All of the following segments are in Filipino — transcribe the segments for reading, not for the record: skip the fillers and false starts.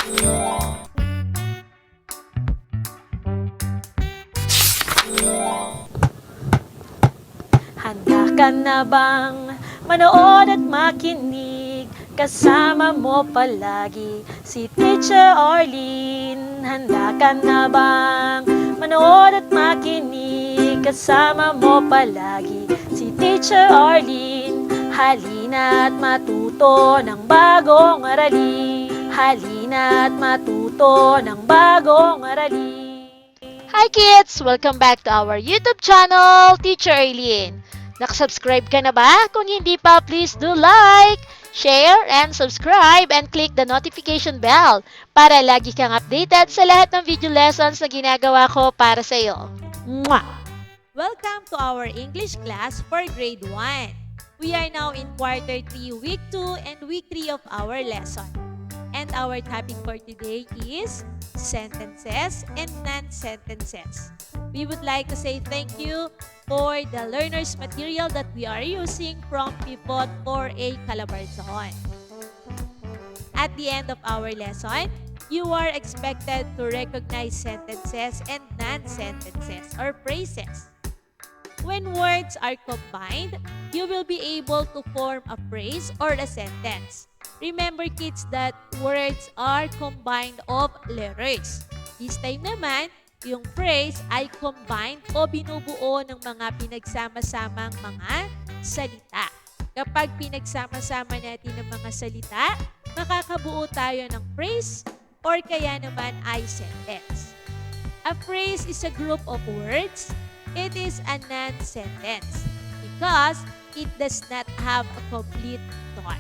Handa ka na bang manood at makinig? Kasama mo palagi si Teacher Arlene. Handa ka na bang manood at makinig? Kasama mo palagi si Teacher Arlene. Halina at matuto ng bagong aralin. Halina at matuto ng bagong aralin. Hi kids! Welcome back to our YouTube channel, Teacher Arlene. Nakasubscribe ka na ba? Kung hindi pa, please do like, share, and subscribe, and click the notification bell para lagi kang updated sa lahat ng video lessons na ginagawa ko para sa iyo. Mwah! Welcome to our English class for grade 1. We are now in quarter 3, week 2, and week 3 of our lesson. And our topic for today is sentences and non-sentences. We would like to say thank you for the learner's material that we are using from Pivot for a Calabarzon. At the end of our lesson, you are expected to recognize sentences and non-sentences or phrases. When words are combined, you will be able to form a phrase or a sentence. Remember kids that words are combined of letters. This time naman, yung phrase ay combined o binubuo ng mga pinagsama-samang mga salita. Kapag pinagsama-sama natin ng mga salita, makakabuo tayo ng phrase or kaya naman ay sentence. A phrase is a group of words. It is a non-sentence because it does not have a complete thought.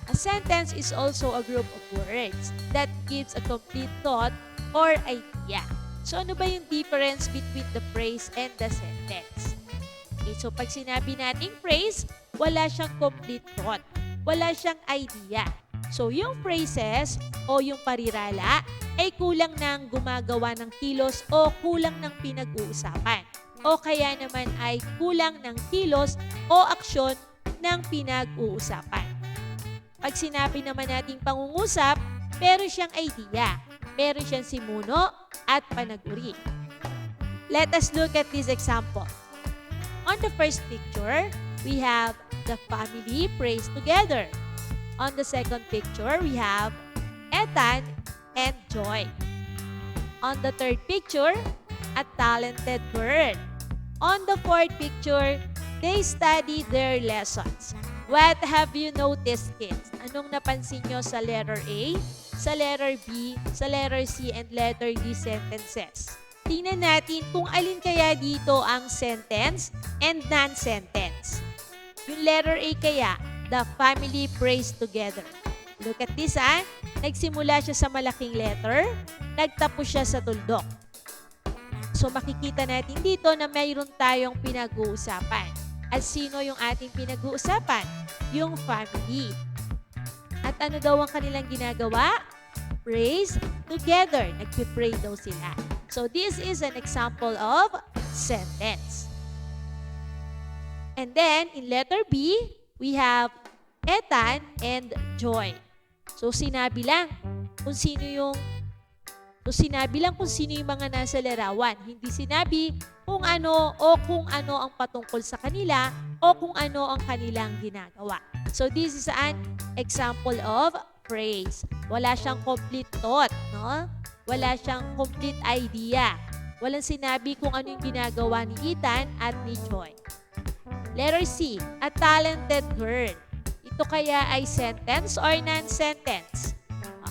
A sentence is also a group of words that gives a complete thought or idea. So, ano ba yung difference between the phrase and the sentence? Okay, so pag sinabi nating phrase, wala siyang complete thought. Wala siyang idea. So, yung phrases o yung parirala ay kulang ng gumagawa ng kilos o kulang ng pinag-uusapan. O kaya naman ay kulang ng kilos o aksyon ng pinag-uusapan. Pag sinabi naman nating pangungusap, meron siyang idea, meron siyang simuno at panaguri. Let us look at this example. On the first picture, we have the family prays together. On the second picture, we have Ethan and Joy. On the third picture, a talented girl. On the fourth picture, they study their lessons. What have you noticed, kids? Anong napansin nyo sa letter A, sa letter B, sa letter C, and letter D sentences? Tingnan natin kung alin kaya dito ang sentence and non-sentence. Yung letter A kaya, the family prays together. Look at this, Nagsimula siya sa malaking letter, nagtapos siya sa tuldok. So makikita natin dito na mayroon tayong pinag-uusapan. At sino yung ating pinag-uusapan? Yung family. At ano daw ang kanilang ginagawa? Praise together. Nagpipray daw sila. So this is an example of sentence. And then, in letter B, we have Ethan and Joy. So sinabi lang kung sino yung mga nasa larawan. Hindi sinabi kung ano ang patungkol sa kanila o kung ano ang kanilang ginagawa. So this is an example of phrase. Wala siyang complete thought, no? Wala siyang complete idea. Walang sinabi kung ano yung ginagawa ni Ethan at ni Joy. Letter C, a talented girl. Ito kaya ay sentence or non-sentence?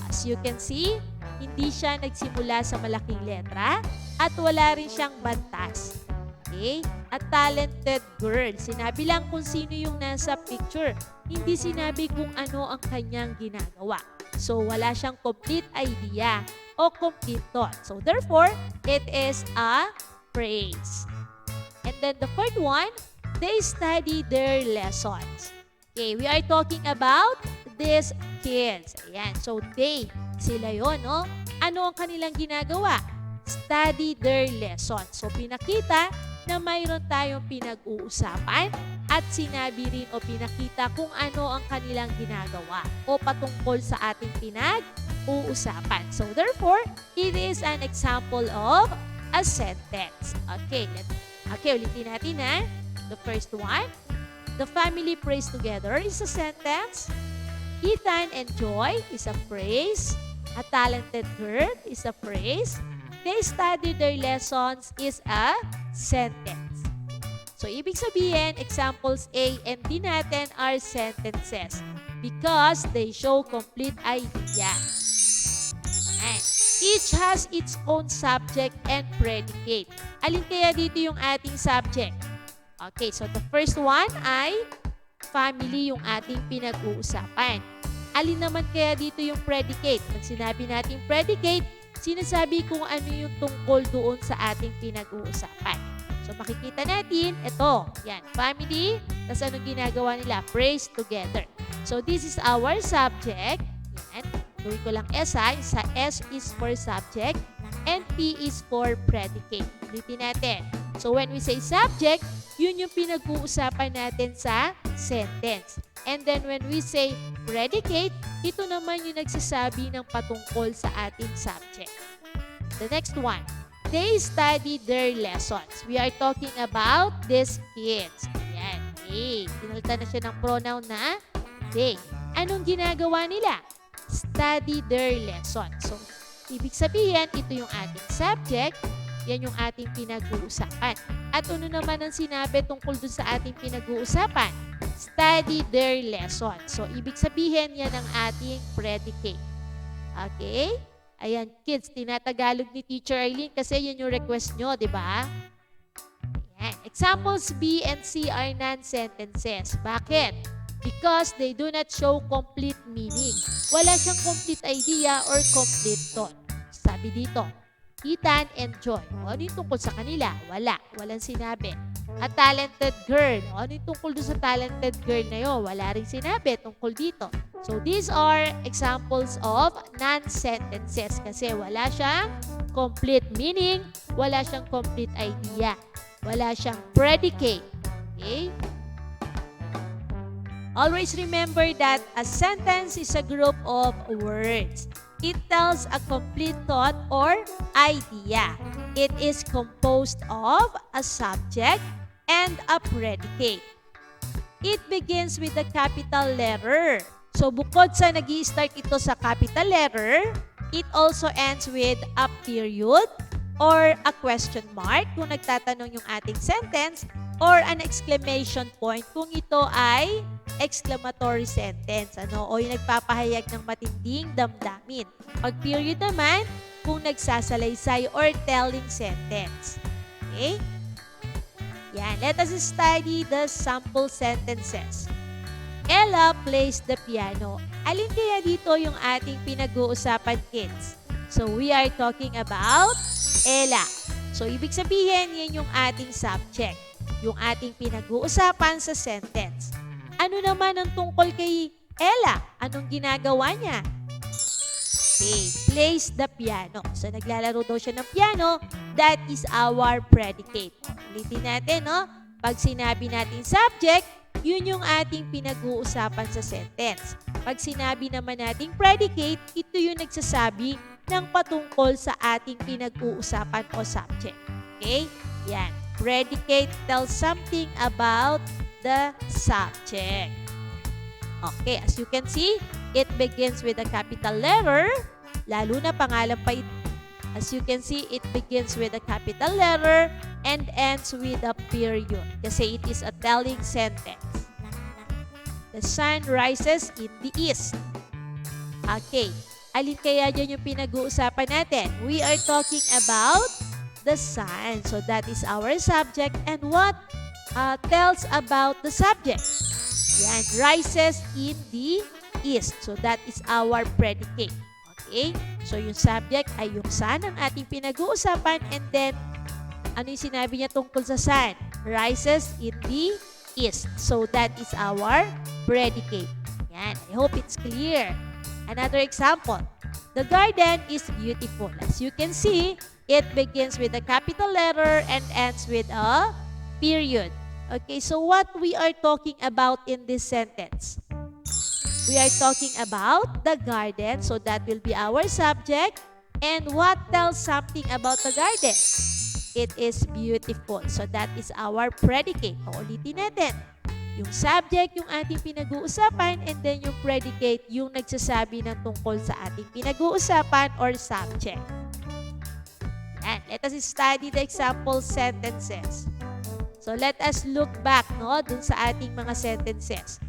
As you can see, hindi siya nagsimula sa malaking letra at wala rin siyang bantas. Okay? A talented girl. Sinabi lang kung sino yung nasa picture. Hindi sinabi kung ano ang kanyang ginagawa. So, wala siyang complete idea o complete thought. So, therefore, it is a phrase. And then the fourth one, they study their lessons. Okay, we are talking about these kids. Ayan, so they, sila yon, no? Ano ang kanilang ginagawa? Study their lessons. So, pinakita na mayroon tayong pinag-uusapan at sinabi rin o pinakita kung ano ang kanilang ginagawa o patungkol sa ating pinag-uusapan. So therefore, it is an example of a sentence. Okay, ulitin natin ha. The first one, the family prays together is a sentence. Ethan and Joy is a phrase. A talented girl is a phrase. They study their lessons is a sentence. So, ibig sabihin, examples A and B natin are sentences because they show complete idea. And each has its own subject and predicate. Alin kaya dito yung ating subject? Okay, so the first one ay family yung ating pinag-uusapan. Alin naman kaya dito yung predicate? Pag sinabi natin predicate, sinasabi kung ano yung tungkol doon sa ating pinag-uusapan. So, makikita natin, ito, yan, family, tapos anong ginagawa nila? Praise together. So, this is our subject. Yan, gawin ko lang S ha. Sa S is for subject, and P is for predicate. Ulitin natin. So, when we say subject, yun yung pinag-uusapan natin sa sentence. And then, when we say predicate, ito naman yung nagsasabi ng patungkol sa ating subject. The next one. They study their lessons. We are talking about these kids. Ayan. Hey, pinalitan na siya ng pronoun na they. Anong ginagawa nila? Study their lessons. So, ibig sabihin, ito yung ating subject. Yan yung ating pinag-uusapan. At ano naman ang sinabi tungkol dun sa ating pinag-uusapan? Study their lessons. So, ibig sabihin, yan ang ating predicate. Okay? Ayan, kids, tinatagalog ni Teacher Arlene kasi yun yung request nyo, di ba? Ayan. Examples B and C are non-sentences. Bakit? Because they do not show complete meaning. Wala siyang complete idea or complete thought. Sabi dito, Ethan and Joy. O, ano yung tungkol sa kanila? Wala. Walang sinabi. A talented girl. O, ano yung tungkol doon sa talented girl na yun? Wala rin sinabi tungkol dito. So, these are examples of non-sentences kasi wala siyang complete meaning, wala siyang complete idea, wala siyang predicate. Okay? Always remember that a sentence is a group of words. It tells a complete thought or idea. It is composed of a subject and a predicate. It begins with a capital letter. So, bukod sa nag-i-start ito sa capital letter, it also ends with a period or a question mark kung nagtatanong yung ating sentence or an exclamation point kung ito ay exclamatory sentence, o yung nagpapahayag ng matinding damdamin. Pag period naman, kung nagsasalaysay or telling sentence. Okay? Yan. Let us study the sample sentences. Ella plays the piano. Alin kaya dito yung ating pinag-uusapan, kids? So, we are talking about Ella. So, ibig sabihin, yan yung ating subject. Yung ating pinag-uusapan sa sentence. Ano naman ang tungkol kay Ella? Anong ginagawa niya? Okay, plays the piano. So, naglalaro daw siya ng piano. That is our predicate. Ulitin natin, no? Pag sinabi natin subject, yun yung ating pinag-uusapan sa sentence. Pag sinabi naman nating predicate, ito yung nagsasabi ng patungkol sa ating pinag-uusapan o subject. Okay? Yan. Predicate tells something about the subject. Okay, as you can see, it begins with a capital letter. Lalo na pangalan pa ito. As you can see, it begins with a capital letter and ends with a period. Kasi it is a telling sentence. The sun rises in the east. Okay. Alin kaya dyan yung pinag-uusapan natin? We are talking about the sun. So that is our subject. And what tells about the subject? Yan. Rises in the east. So that is our predicate. Okay? So, yung subject ay yung sun ang ating pinag-uusapan and then, ano yung sinabi niya tungkol sa sun? Rises in the east. So, that is our predicate. Yan. I hope it's clear. Another example. The garden is beautiful. As you can see, it begins with a capital letter and ends with a period. Okay, so what we are talking about in this sentence? We are talking about the garden, so that will be our subject. And what tells something about the garden? It is beautiful. So that is our predicate. Uulitin natin. Yung subject, yung ating pinag-uusapan, and then yung predicate, yung nagsasabi ng tungkol sa ating pinag-uusapan or subject. And let us study the example sentences. So let us look back dun sa ating mga sentences.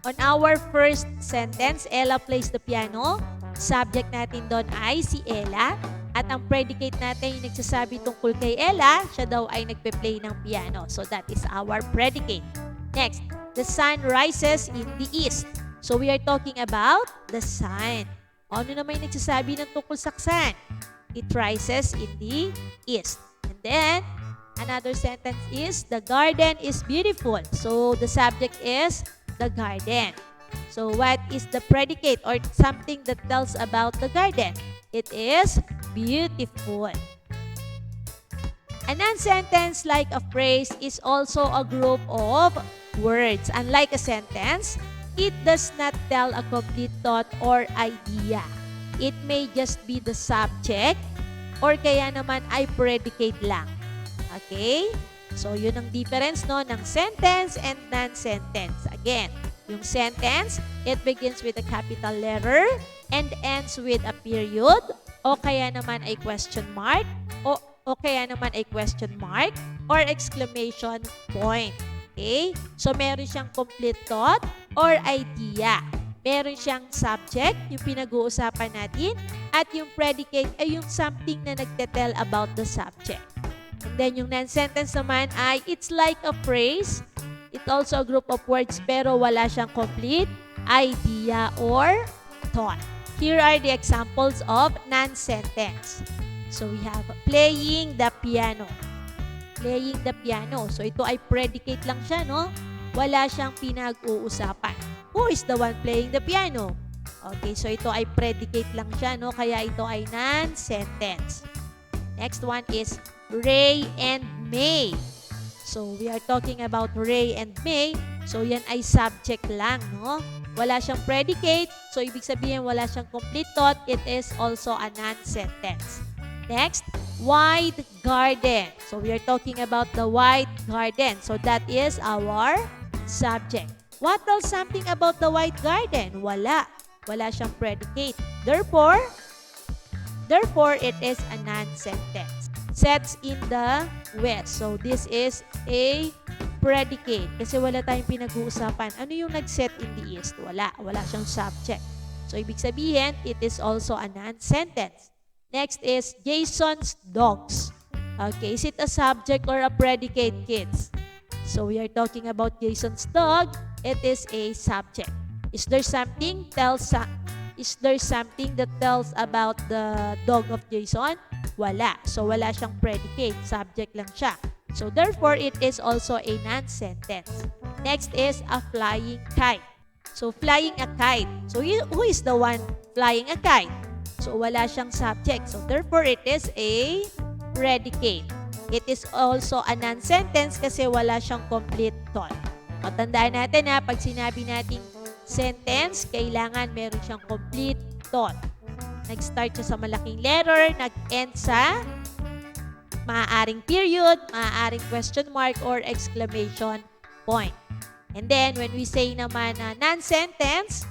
On our first sentence, Ella plays the piano. Subject natin doon ay si Ella. At ang predicate natin yung nagsasabi tungkol kay Ella, siya daw ay nagpe-play ng piano. So that is our predicate. Next, the sun rises in the east. So we are talking about the sun. Ano naman yung nagsasabi ng tungkol sa sun? It rises in the east. And then, another sentence is, the garden is beautiful. So the subject is the garden. So what is the predicate or something that tells about the garden? It is beautiful. A non-sentence like a phrase is also a group of words. Unlike a sentence, it does not tell a complete thought or idea. It may just be the subject or kaya naman ay predicate lang. Okay? So, yun ang difference ng sentence and non-sentence. Again, yung sentence, it begins with a capital letter and ends with a period o kaya naman ay question mark o kaya naman ay question mark or exclamation point. Okay? So, meron siyang complete thought or idea. Meron siyang subject, yung pinag-uusapan natin, at yung predicate ay yung something na nagte-tell about the subject. And then yung non-sentence naman ay it's like a phrase. It's also a group of words pero wala siyang complete idea or thought. Here are the examples of non-sentence. So we have playing the piano. Playing the piano. So ito ay predicate lang siya, no? Wala siyang pinag-uusapan. Who is the one playing the piano? Okay, so ito ay predicate lang siya, no? Kaya ito ay non-sentence. Next one is Ray and May. So, we are talking about Ray and May. So, yan ay subject lang, no? Wala siyang predicate. So, ibig sabihin, wala siyang complete thought. It is also a non-sentence. Next, white garden. So, we are talking about the white garden. So, that is our subject. What tells something about the white garden? Wala. Wala siyang predicate. Therefore, it is a non-sentence. Sets in the west. So, this is a predicate. Kasi wala tayong pinag-uusapan. Ano yung nag-set in the east? Wala. Wala siyang subject. So, ibig sabihin, it is also a non-sentence. Next is Jason's dogs. Okay, is it a subject or a predicate, kids? So, we are talking about Jason's dog. It is a subject. Is there something that tells about the dog of Jason? Wala. So, wala siyang predicate. Subject lang siya. So, therefore, it is also a non-sentence. Next is a flying kite. So, flying a kite. So, who is the one flying a kite? So, wala siyang subject. So, therefore, it is a predicate. It is also a non-sentence kasi wala siyang complete thought. Matandaan natin pag sinabi nating sentence, kailangan meron siyang complete thought. Nag-start siya sa malaking letter, nag-end sa maaaring period, maaaring question mark, or exclamation point. And then, when we say naman na non-sentence,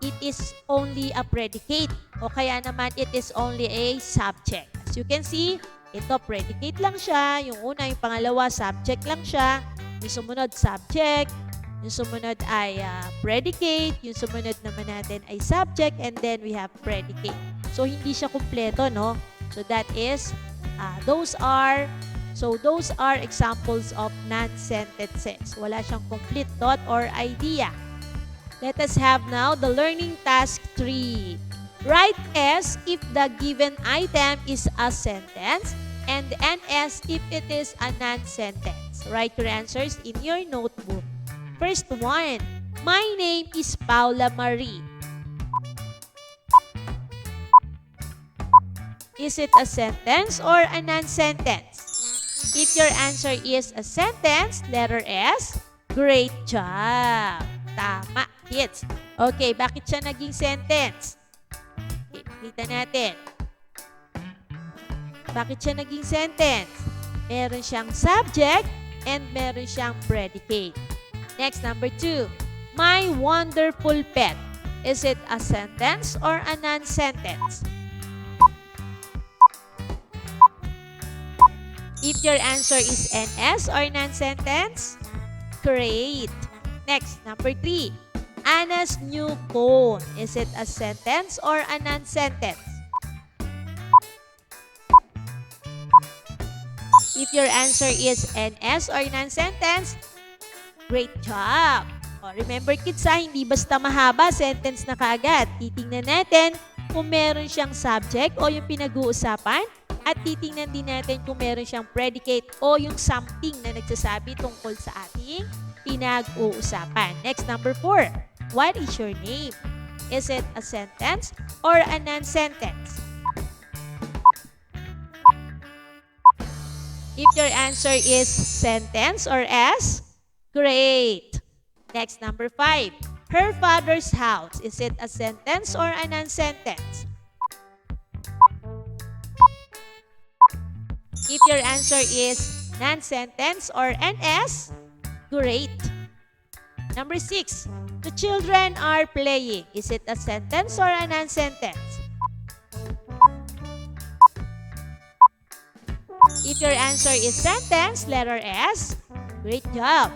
it is only a predicate. O kaya naman, it is only a subject. As you can see, ito predicate lang siya. Yung una, yung pangalawa, subject lang siya. Yung sumunod, subject. Yung sumunod ay predicate. Yung sumunod naman natin ay subject. And then we have predicate. So, hindi siya kumpleto, no? So, that is, those are examples of non-sentences. Wala siyang complete thought or idea. Let us have now the learning task 3. Write S if the given item is a sentence and NS if it is a non-sentence. Write your answers in your notebook. First one, my name is Paula Marie. Is it a sentence or a non-sentence? If your answer is a sentence, letter S, great job. Tama, kids. Okay, bakit siya naging sentence? Okay, kita natin. Bakit siya naging sentence? Meron siyang subject and meron siyang predicate. Next, number 2. My wonderful pet. Is it a sentence or a non-sentence? If your answer is NS or non-sentence, great. Next, number 3. Anna's new phone. Is it a sentence or a non-sentence? If your answer is NS or non-sentence, great job. O, remember kids hindi basta mahaba, sentence na kaagad. Titingnan natin kung meron siyang subject o yung pinag-uusapan at titingnan din natin kung meron siyang predicate o yung something na nagsasabi tungkol sa ating pinag-uusapan. Next, number 4. What is your name? Is it a sentence or a non-sentence? If your answer is sentence or S, great. Next, number 5. Her father's house. Is it a sentence or a non-sentence? If your answer is non-sentence or NS, great. Number 6. The children are playing. Is it a sentence or a non-sentence? If your answer is sentence, letter S, great job.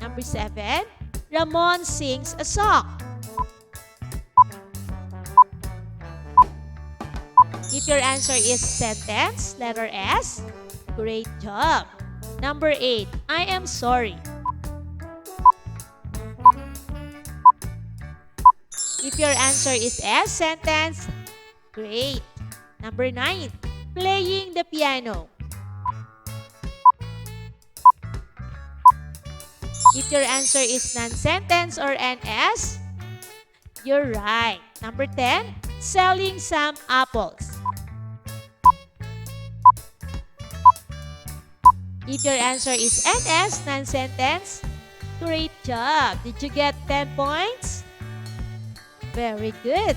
Number 7. Ramon sings a song. If your answer is sentence, letter S, great job. Number 8. I am sorry. If your answer is S, sentence, great. Number 9. Playing the piano. If your answer is non-sentence or NS, you're right. Number 10. Selling some apples. If your answer is NS, non-sentence, great job. Did you get 10 points? Very good.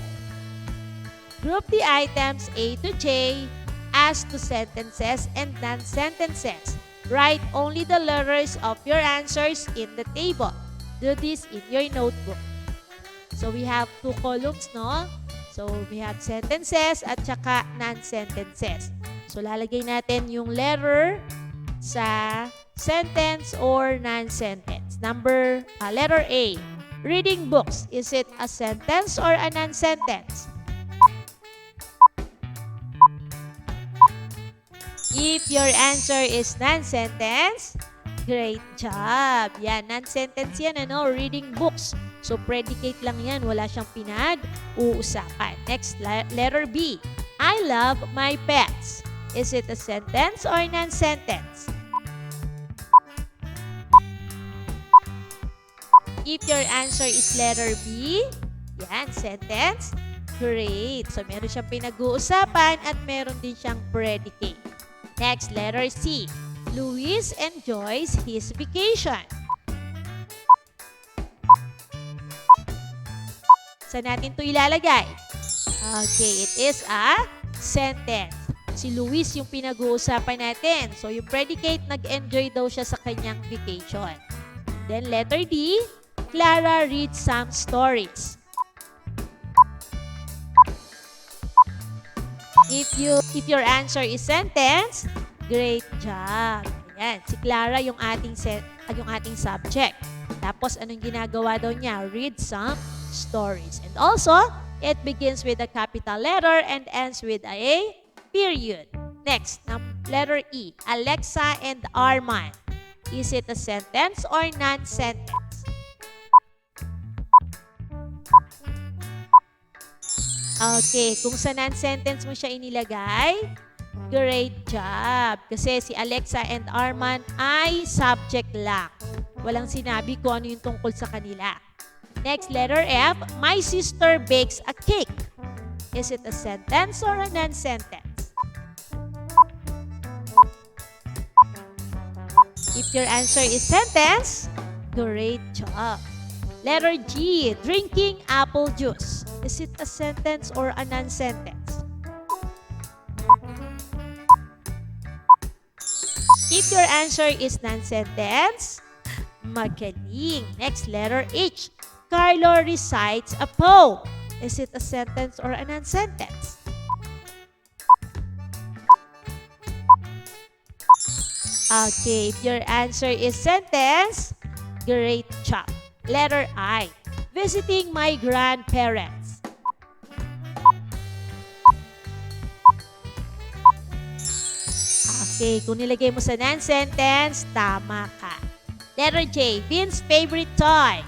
Group the items A to J as to sentences and non-sentences. Write only the letters of your answers in the table. Do this in your notebook. So we have 2 columns, no? So we have sentences at saka non-sentences. So lalagay natin yung letter sa sentence or non-sentence. Letter A. Reading books. Is it a sentence or a non-sentence? If your answer is non-sentence, great job. Yan, non-sentence yan, ano? Reading books. So, predicate lang yan. Wala siyang pinag-uusapan. Next, letter B. I love my pets. Is it a sentence or non-sentence? If your answer is letter B, yan, sentence, great. So, meron siyang pinag-uusapan at meron din siyang predicate. Next, letter C. Luis enjoys his vacation. Saan natin ito ilalagay? Okay, it is a sentence. Si Luis yung pinag-uusapan natin. So, yung predicate, nag-enjoy daw siya sa kanyang vacation. Then, letter D. Clara reads some stories. If your answer is sentence, great job. Ayan, si Clara yung ating subject. Tapos anong ginagawa daw niya? Read some stories. And also, it begins with a capital letter and ends with a period. Next, letter E. Alexa and Arman. Is it a sentence or non-sentence? Okay, kung sa non-sentence mo siya inilagay, great job. Kasi si Alexa and Arman ay subject lang. Walang sinabi kung ano yung tungkol sa kanila. Next, letter F. My sister bakes a cake. Is it a sentence or a non-sentence? If your answer is sentence, great job. Letter G, drinking apple juice. Is it a sentence or a non-sentence? If your answer is non-sentence, magaling. Next, letter H. Carlo recites a poem. Is it a sentence or a non-sentence? Okay, if your answer is sentence, great job. Letter I. Visiting my grandparents. Okay, kung nilagay mo sa non-sentence, tama ka. Letter J. Vince's favorite toy.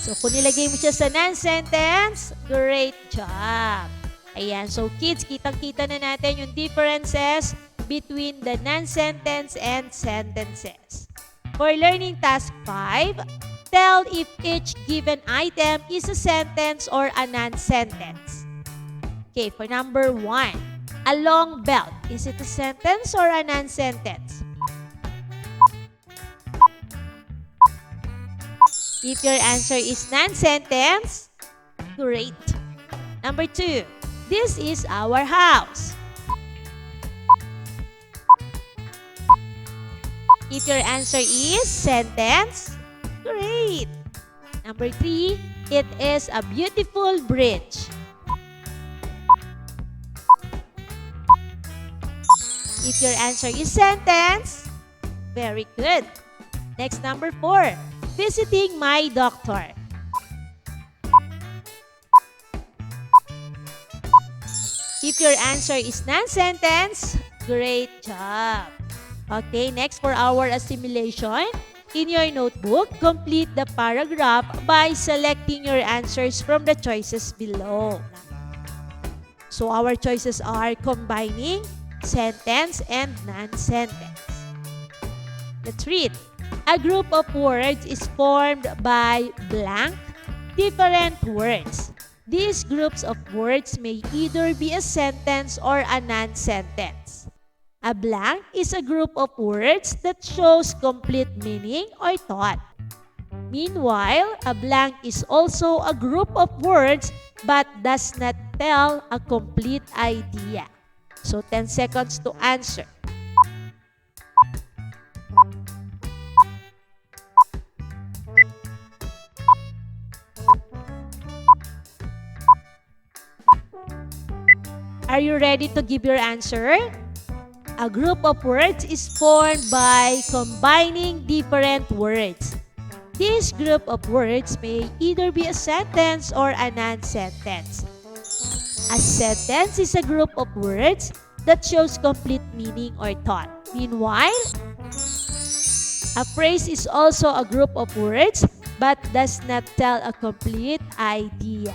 So, kung nilagay mo siya sa non-sentence, great job. Ayan, so kids, kitang-kita na natin yung differences between the non-sentence and sentences. For learning task 5, tell if each given item is a sentence or a non-sentence. Okay, for number 1, a long belt. Is it a sentence or a non-sentence? If your answer is non-sentence, great. Number 2, this is our house. If your answer is sentence, great. Number 3, it is a beautiful bridge. If your answer is sentence, very good. Next, number 4, visiting my doctor. If your answer is non-sentence, great job. Okay, next for our assimilation. In your notebook, complete the paragraph by selecting your answers from the choices below. So our choices are combining, sentence, and non-sentence. Let's read. A group of words is formed by blank, different words. These groups of words may either be a sentence or a non-sentence. A blank is a group of words that shows complete meaning or thought. Meanwhile, a blank is also a group of words but does not tell a complete idea. So 10 seconds to answer. Are you ready to give your answer? A group of words is formed by combining different words. This group of words may either be a sentence or a non-sentence. A sentence is a group of words that shows complete meaning or thought. Meanwhile, a phrase is also a group of words but does not tell a complete idea.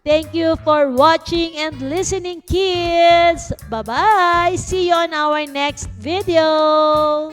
Thank you for watching and listening, kids. Bye-bye. See you on our next video.